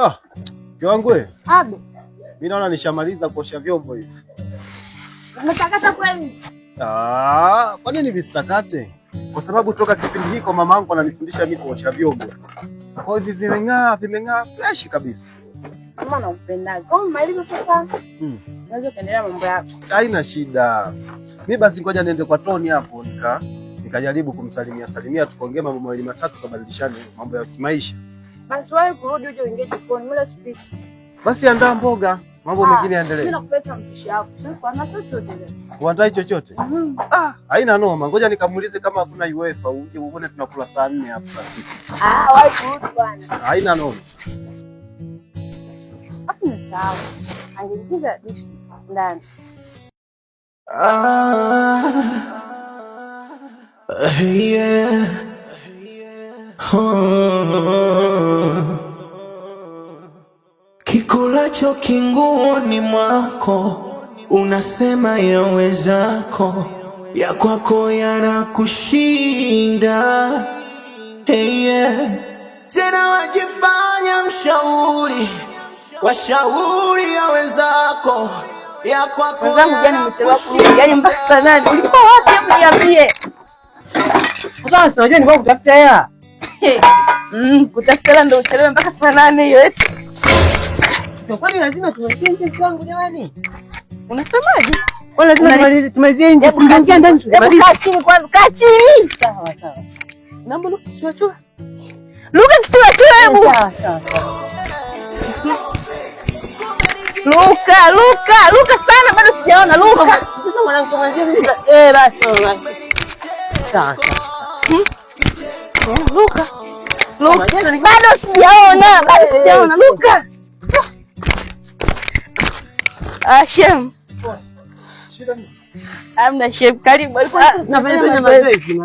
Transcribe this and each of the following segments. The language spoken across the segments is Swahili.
Ah, kiwangu wewe. Abe. Mimi naona nishamaliza kuosha vyombo hivi. Umetakata kweli? Kwa nini visitakate? Kwa sababu toka kipindi hiko mamangu ananifundisha mimi kuosha vyombo. Kwa hivyo vimeng'aa fresh kabisa. Mama nakupendaga. Kama maliza sasa. Unaweza kuendelea mambo yako. Haina shida. Mimi basi ngoja niende kwa Toni hapo nikajaribu kumsalimia tukaongea mambo mawili matatu tukabadilishane mambo ya kimaisha. Basi wewe kurudi uje uingie jikoni, mimi speak. Basi andaa mboga, mambo mengine yaendelee. Mimi nakupeta mpishi wako. Sasa ana chochote. Uandae chochote? Haina noma. Ngoja nikamuulize kama hakuna UEFA uje uone tunakula saa 4 hapa sasa. Wewe kurudi bwana. Haina noma. Hapo ni sawa. Angeingiza dishi ndani. Yeah. Kikulacho kinguoni mwako, unasema yawezako, ya kwako yanakushinda. Yeah. Tena wajifanya mshauri, washauri ya wenzako, ya kwako yani mpaka saa 8. Ulikuwa wapi hebu niambie? Sasa unajua ni bado kutafuta hela. Kutafuta hela ndio uchelewe mpaka saa 8 hiyo eti. Kwa nini lazima tumalizie nje kwangu jamani? Unasemaje? Kwa lazima tumalizie nje. Tunaingia ndani tumalize. Kaa chini kwanza, kaa chini. Sawa. Naomba chua. Luka chua hebu. Sawa. Luka sana bado sijaona Luka. Sasa mwanangu tumalizie nje. Basi. Sawa. Luka. Bado sijaona Luka. Shem. Shida ni? Amna Shem, karibu. Nafanya mazoezi.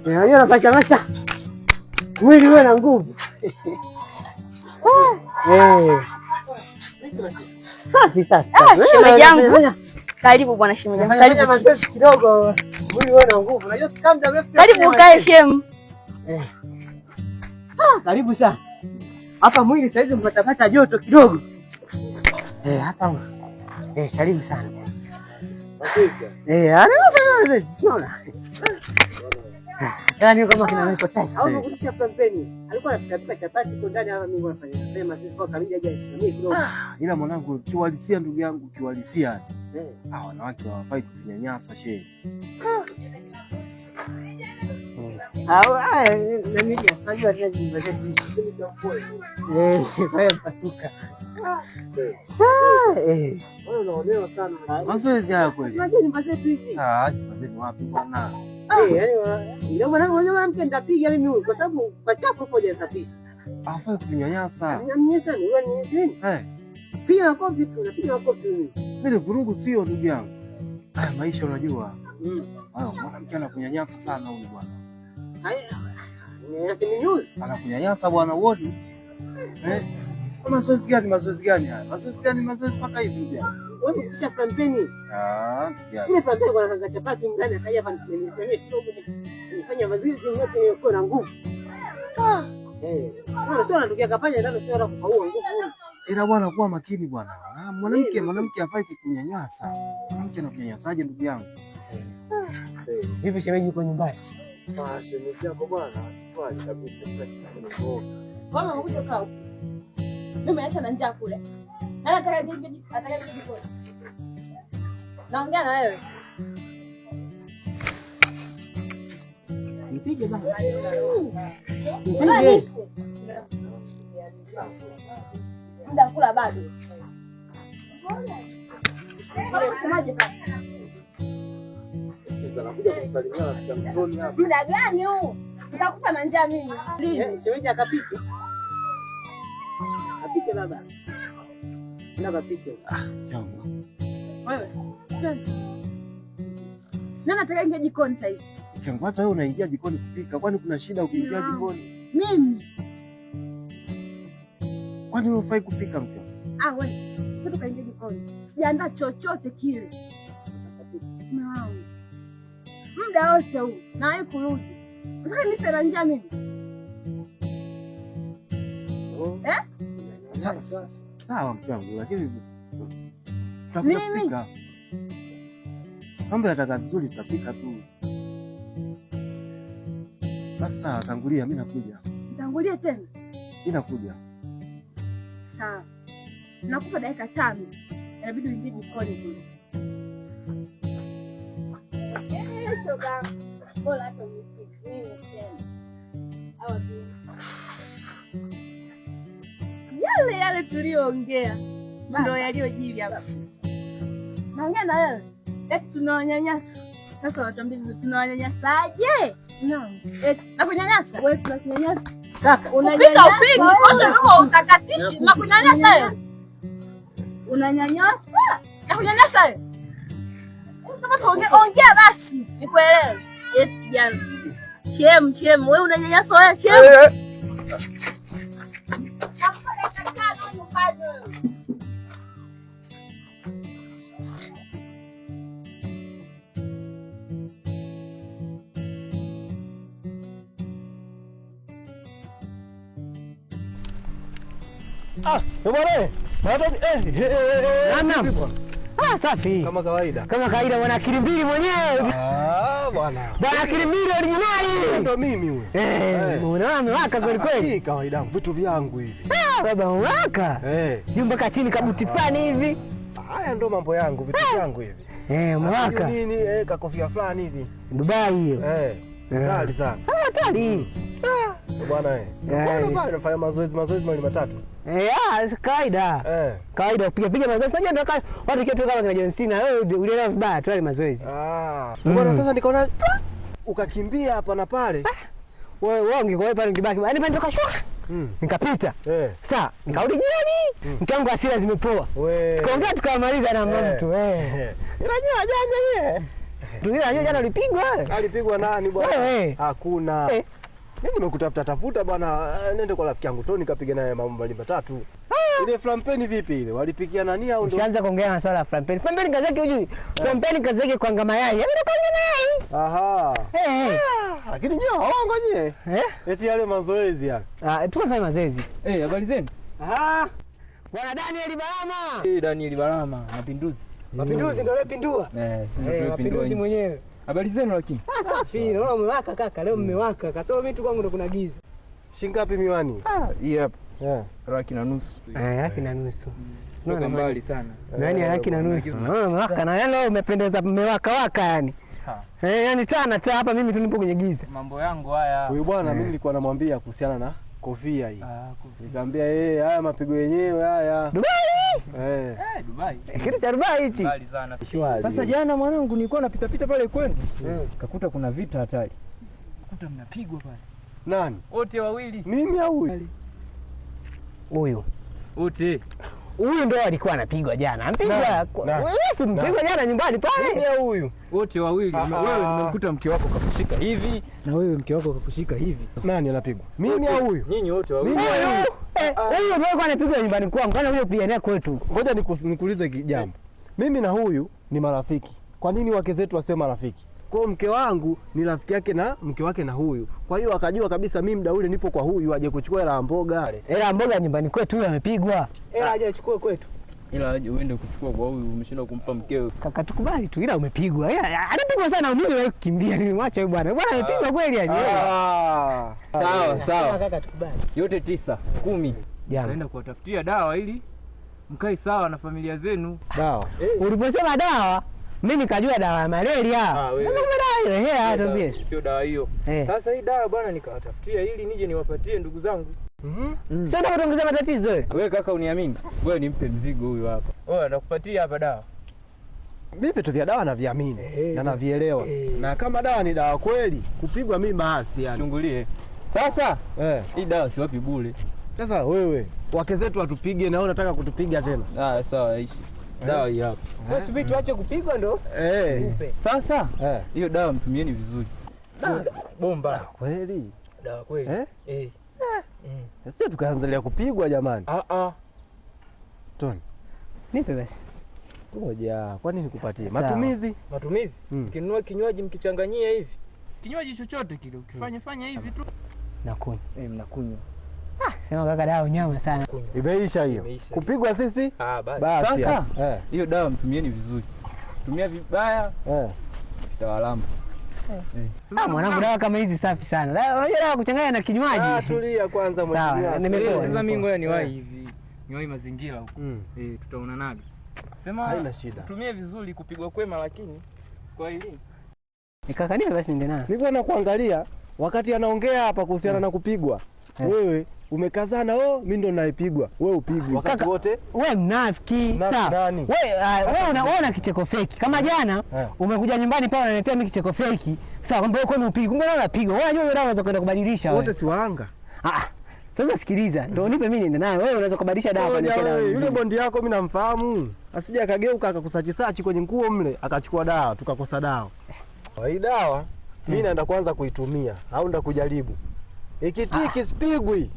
Hiyo napata mwili uwe na nguvu. Sasa. Shemeji yangu. Karibu bwana shemeji yangu. Karibu mazoezi kidogo. Mwili uwe na nguvu. Unajua kama mrefu. Karibu kae Shem. Karibu sana. Hapa mwili saizi mpata joto kidogo. Hapa. Karibu sana. Unaona. Yaani kama kina niko tayari. Au kukulisha pembeni. Alikuwa anapika chapati kwa ndani hapa mimi nafanya. Sema sisi kwa kabisa hajasimamia kidogo. Ila mwanangu kiwalisia ndugu yangu kiwalisia. Wanawake hawafai kunyanyasa shehe. Na mimi najua tena jimbeze pasuka. Wewe unaonewa sana. Mazoezi haya kweli. Unajua ni mazoezi hivi. Mazoezi wapi bwana? Ndio mwanamke nitapiga mimi kwa sababu pachafu moja kabisa. Hafai kunyanyasa. Nyanyasa ni wewe ni nini? Piga makofi tu, napiga makofi mimi. Zile vurugu sio ndugu yangu. Maisha unajua. Mwanamke anakunyanyasa sana huyu bwana. Anakunyanyasa bwana wote. Mazoezi gani haya? Mazoezi mpaka hivi ndugu yangu. Wewe kisha pembeni. Ile pembeni kwa kaka chapati ndani akaja hapa nisemee kidogo. Nifanya mazoezi yote yako na nguvu. Wewe sio unatokea kafanya ndani sio kupaua nguvu. Ila bwana kuwa makini bwana. Mwanamke hafai kukunyanyasa. Mwanamke anakunyanyasaje ndugu yangu? Hivi shemeji yuko nyumbani? Shemeji yako bwana. Kwani kabisa kama unakuja kaa. Mimi acha na njaa kule. Nataka bibi kule. Naongea na wewe. Nipige basi. Muda kula bado. Unasemaje sasa? Anakuja kumsalimia rafiki yangu Toni hapa. Muda gani huu? Nitakufa na njaa mimi. Shemeji akapike. Apike baba. Apike. Jambo. Wewe. Nani atakaingia jikoni sasa hivi? Hata wewe unaingia jikoni kupika. Kwani kuna shida ukiingia jikoni? Mimi. Kwani wewe hufai kupika mke? Wewe. Sasa kaingia jikoni. Sijaandaa chochote kile. Muda wote huu na wewe kurudi. Sasa nipe na njaa mimi. Sawa mke wangu, lakini tutakuja kupika. Mambo yataka vizuri, tutapika tu. Sasa tangulia, mimi nakuja. Tangulia tena? Mimi nakuja. Sawa. Nakupa dakika 5. Inabidi uingie jikoni kule. Shoga. Bora hata unipike. Mimi tena. Hawa tu. Yale tulioongea ndio yaliyojiri hapa. Naongea na wewe. Eti tunawanyanyasa. Sasa watuambie tunawanyanyasaje? Naam. Eti nakunyanyasa? Wewe tunakunyanyasa. Kaka, unanyanyasa. Upika kosa roho utakatishi. Nakunyanyasa wewe. Unanyanyasa? Nakunyanyasa wewe. Kama ongea basi, nikuelewe. Eti kijana. Chem, wewe unanyanyasa wewe chem. Safi. Kama kawaida. Kama kawaida bwana akili mbili mwenyewe. Bwana. Bwana akili mbili originali. Ndio mimi huyo. Unaona amewaka kweli kweli. Hii kawaida vitu vyangu hivi. Baba umewaka. Jumba kachini kabuti fulani hivi. Haya ndo mambo yangu, vitu vyangu hivi. Umewaka. Nini kakofia fulani hivi. Dubai hiyo. Hatari sana. Hatari. Bwana bwana nafanya mazoezi mawili matatu. Kawaida. Kawaida kupiga mazoezi. Sasa ndio watu kitu kama kina John Cena, wewe ulielewa vibaya tu ile mazoezi. Bwana sasa nikaona ukakimbia hapa na pale. Wewe ungekuwa pale ungibaki. Yaani pale nikashuka. Nikapita. Sasa nikarudi jioni. Mke wangu hasira zimepoa. Tukaongea tukamaliza na mtu. Unajua jana yeye. Unajua jana ulipigwa? Alipigwa nani bwana? Hakuna. Mimi nimekutafuta bwana, nende kwa rafiki yangu Toni kapiga naye mambo mbali matatu. Ile flampeni vipi ile? Walipikia nani au ndo? Ushaanza kuongea na swala la flampeni. Flampeni kazi yake hujui. Flampeni kazi yake kwanga mayai. Mimi nakwanga mayai. Aha. Lakini nyao waongo nyie. Eti yale mazoezi yale. Tunafanya mazoezi. Habari zenu? Bwana Daniel Balama. Daniel Balama, Mapinduzi. Mapinduzi ndio lepindua. Mapinduzi mwenyewe. Habari zenu lakini? Safi, naona umewaka kaka, leo mmewaka. Kasoro mimi tu kwangu ndo kuna giza. Shingapi miwani? Hii hapa. Laki na nusu. Laki na nusu. Sio mbali sana. Yaani laki na nusu. Naona umewaka na leo umependeza mmewaka yani. Yaani tana hapa mimi tu nipo kwenye giza. Mambo yangu haya. Huyu bwana mimi nilikuwa namwambia kuhusiana na kofia hii. Nikamwambia haya mapigo yenyewe haya. Dubai. Dubai. Kitu cha Dubai hichi. Mbali sana. Sasa jana mwanangu nilikuwa napita pale kwenu. Kakuta kuna vita hatari. Kuta mnapigwa pale. Nani? Wote wawili. Mimi au huyu? Huyu. Wote. Huyu ndo alikuwa anapigwa jana. Ampigwa. Wewe si mpigwa jana nyumbani pale. Mimi au huyu? Wote wawili. Wewe nimekuta mke wako kakushika hivi na wewe mke wako kakushika hivi. Nani anapigwa? Mimi au huyu? Nyinyi wote wawili. Huyu ndio alikuwa anapigwa nyumbani kwangu. Kwani huyo pigania kwetu. Ngoja nikuulize jambo. Mimi na huyu ni marafiki. Kwa nini wake zetu wasiwe marafiki? Kwa mke wangu ni rafiki yake na mke wake na huyu. Kwa hiyo akajua kabisa mimi muda ule nipo kwa huyu aje kuchukua hela ya mboga. Hela ya mboga nyumbani kwetu huyu amepigwa. Hela aje achukue kwetu. Ila aje uende kuchukua kwa huyu umeshinda kumpa mkeo. Kaka tukubali tu ila umepigwa. Anapigwa sana mimi wewe kukimbia nilimwacha huyu bwana. Bwana amepigwa kweli yani. Sawa. Kaka tukubali. Yote 9, 10. Jana. Naenda kuwatafutia dawa ili mkae sawa na familia zenu. Dawa. Uliposema dawa, mimi nikajua dawa ya malaria. Wewe. Dawa hiyo, hata sio dawa hiyo. Sasa hii dawa bwana nikawatafutia ili nije niwapatie ndugu zangu. Sio ndio kuongeza matatizo wewe. Wewe kaka uniamini? Wewe nimpe mzigo huyu hapa. Wewe nakupatia hapa dawa. Mimi vitu vya dawa naviamini na navielewa. Na kama dawa ni dawa kweli, kupigwa mimi basi yani. Chungulie. Sasa hii dawa si wapi bure. Sasa wewe wake zetu watupige na wewe unataka kutupiga tena. Sawa ishi. Dawa hii hapa. Wewe subiri tuache kupigwa ndo. Sasa hiyo dawa mtumieni vizuri. Bomba. Kweli? Dawa kweli. Sasa tukaanzalia kupigwa jamani. Toni. Nipe basi. Ngoja, kwa nini nikupatie? Matumizi? Mkinunua kinywaji mkichanganyia hivi. Kinywaji chochote kile ukifanya hivi tu. Nakunywa. Mnakunywa. Sema kaka dawa nyama sana. Imeisha hiyo. Kupigwa sisi? Basi. Sasa hiyo dawa mtumieni vizuri. Tumia vibaya tawalamba. Mwanangu dawa kama hizi safi sana. Dawa kuchanganya na kinywaji. Tulia kwanza mheshimiwa. Nimepoa. Sasa mimi ngoja niwahi hivi. Niwahi mazingira huko. Tutaonanaga. Sema haina shida. Tumie vizuri kupigwa kwema lakini kwa elimu. Nikakania basi nende naye. Nilikuwa nakuangalia wakati anaongea hapa kuhusiana na kupigwa. Wewe umekazana, mimi ndo naipigwa. Wewe upigwe wakati wote. Wewe mnafiki. Sawa. Wewe unaona kicheko feki. Kama jana umekuja nyumbani pale unaniletea mimi kicheko feki. Sawa, kwamba wewe unapigwa. Kumbe wewe unapigwa. Wewe unajua dawa unaweza kwenda kubadilisha wote si waanga. Sasa sikiliza, ndio nipe mimi niende naye. Wewe unaweza kubadilisha dawa kwa dawa. Yule bondi yako mimi namfahamu. Asije akageuka akakusachi kwenye nguo mle, akachukua dawa, tukakosa dawa. Hii dawa mimi naenda kwanza kuitumia au ndo kujaribu. Ikitiki sipigwi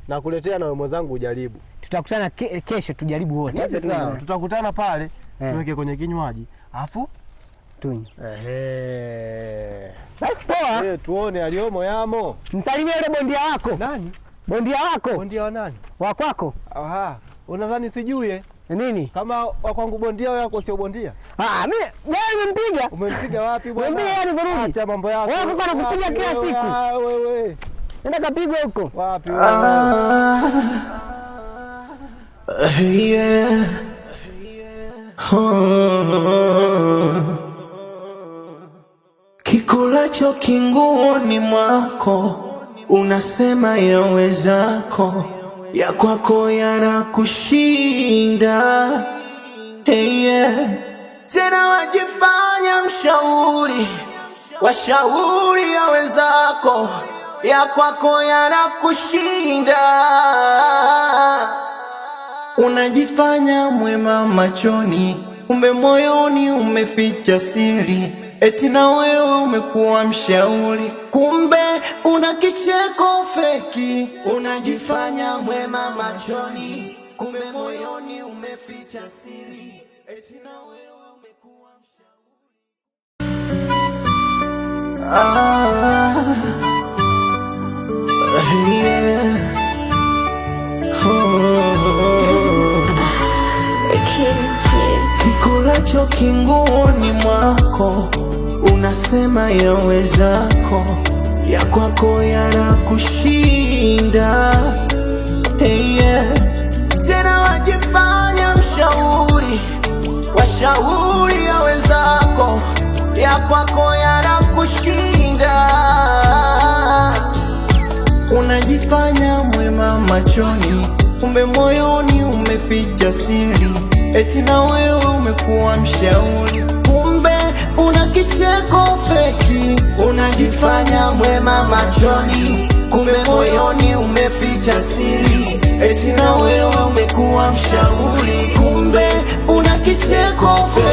na kuletea na wewe mwenzangu ujaribu. Tutakutana kesho tujaribu wote. Sasa tutakutana pale, tuweke kwenye kinywaji. Afu tunywe. Basi poa. Tuone aliomo yamo. Msalimie yule bondia wako. Nani? Bondia wako. Bondia wa nani? Wa kwako. Unadhani sijui nini? Kama wa kwangu bondia wako sio bondia? Mimi nimempiga. Umempiga wapi bwana? Mimi yani vurugi. Acha mambo yako. Wewe uko anakupiga kila siku. Wewe. Nenda kapigwe huko. Wapi wewe? Kikulacho kinguoni mwako, unasema yawezako, ya kwako yanakushinda. Tena wajifanya mshauri, washauri ya wenzako, ya kwako yanakushinda. Unajifanya mwema machoni, kumbe moyoni umeficha siri. Eti na wewe umekuwa mshauri, kumbe una kicheko feki. Unajifanya mwema machoni, kumbe moyoni umeficha siri. Eti na wewe umekuwa mshauri. Kikulacho kinguoni mwako, unasema yawezako, ya kwako yanakushinda. Tena wajifanya mshauri, washauri ya wenzako, ya kwako yanakushinda. Unajifanya mwema machoni, kumbe moyoni umeficha siri. Eti na wewe umekuwa mshauri, kumbe una kicheko feki. Unajifanya mwema machoni, kumbe moyoni umeficha siri. Eti na wewe umekuwa mshauri, kumbe una kicheko feki.